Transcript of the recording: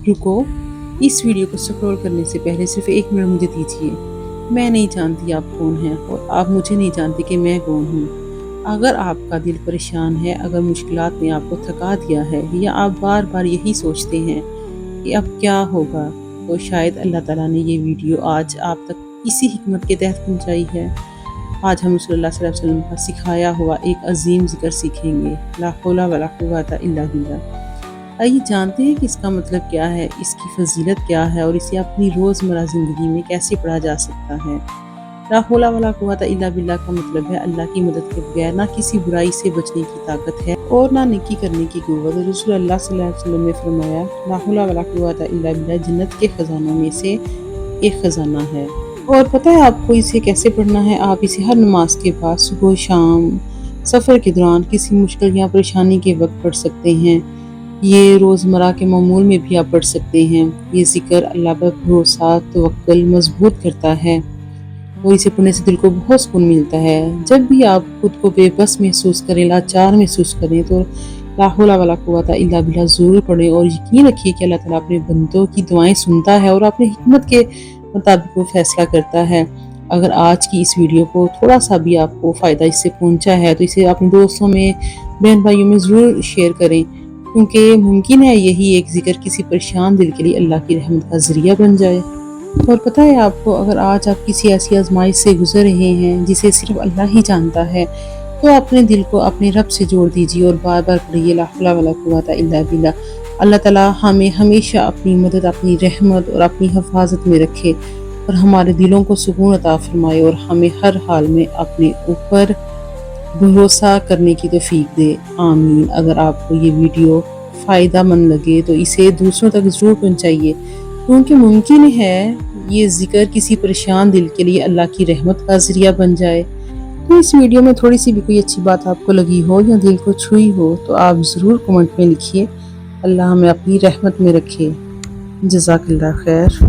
رکو، اس ویڈیو کو سکرول کرنے سے پہلے صرف 1 منٹ مجھے دیجیے۔ میں نہیں جانتی آپ کون ہیں اور آپ مجھے نہیں جانتے کہ میں کون ہوں۔ اگر آپ کا دل پریشان ہے، اگر مشکلات نے آپ کو تھکا دیا ہے یا آپ بار بار یہی سوچتے ہیں کہ اب کیا ہوگا، تو شاید اللہ تعالیٰ نے یہ ویڈیو آج آپ تک اسی حکمت کے تحت پہنچائی ہے۔ آج ہم رسول اللہ صلی اللہ علیہ وسلم کا سکھایا ہوا ایک عظیم ذکر سیکھیں گے، لا حول ولا قوۃ الا باللہ۔ آئیے جانتے ہیں کہ اس کا مطلب کیا ہے، اس کی فضیلت کیا ہے اور اسے اپنی روزمرہ زندگی میں کیسے پڑھا جا سکتا ہے۔ لا حول ولا قوۃ الا باللہ کا مطلب ہے اللہ کی مدد کے بغیر نہ کسی برائی سے بچنے کی طاقت ہے اور نہ نیکی کرنے کی قوت۔ رسول اللہ صلی اللہ علیہ وسلم نے فرمایا، لا حول ولا قوۃ الا باللہ جنت کے خزانوں میں سے ایک خزانہ ہے۔ اور پتہ ہے آپ کو اسے کیسے پڑھنا ہے؟ آپ اسے ہر نماز کے بعد، صبح شام، سفر کے دوران، کسی مشکل یا پریشانی کے وقت پڑھ سکتے ہیں۔ یہ روزمرہ کے معمول میں بھی آپ پڑھ سکتے ہیں۔ یہ ذکر اللہ پر بھروسہ، توکل مضبوط کرتا ہے اور اسے پڑھنے سے دل کو بہت سکون ملتا ہے۔ جب بھی آپ خود کو بے بس محسوس کریں، لاچار محسوس کریں، تو لا حول ولا قوۃ الا باللہ ضرور پڑھیں اور یقین رکھیے کہ اللہ تعالیٰ اپنے بندوں کی دعائیں سنتا ہے اور اپنے حکمت کے مطابق وہ فیصلہ کرتا ہے۔ اگر آج کی اس ویڈیو کو تھوڑا سا بھی آپ کو فائدہ اس سے پہنچا ہے تو اسے اپنے دوستوں میں، بہن بھائیوں میں ضرور شیئر کریں، کیونکہ ممکن ہے یہی ایک ذکر کسی پریشان دل کے لیے اللہ کی رحمت کا ذریعہ بن جائے۔ اور پتہ ہے آپ کو، اگر آج آپ کسی ایسی آزمائش سے گزر رہے ہیں جسے صرف اللہ ہی جانتا ہے، تو اپنے دل کو اپنے رب سے جوڑ دیجیے اور بار بار پڑھیے، لا حول ولا قوۃ الا باللہ۔ اللہ تعالیٰ ہمیں ہمیشہ اپنی مدد، اپنی رحمت اور اپنی حفاظت میں رکھے اور ہمارے دلوں کو سکون عطا فرمائے اور ہمیں ہر حال میں اپنے اوپر بھروسہ کرنے کی توفیق دے، آمین۔ اگر آپ کو یہ ویڈیو فائدہ مند لگے تو اسے دوسروں تک ضرور پہنچائیے، کیونکہ ممکن ہے یہ ذکر کسی پریشان دل کے لیے اللہ کی رحمت کا ذریعہ بن جائے۔ تو اس ویڈیو میں تھوڑی سی بھی کوئی اچھی بات آپ کو لگی ہو یا دل کو چھوئی ہو تو آپ ضرور کمنٹ میں لکھیے۔ اللہ ہمیں اپنی رحمت میں رکھے۔ جزاک اللہ خیر۔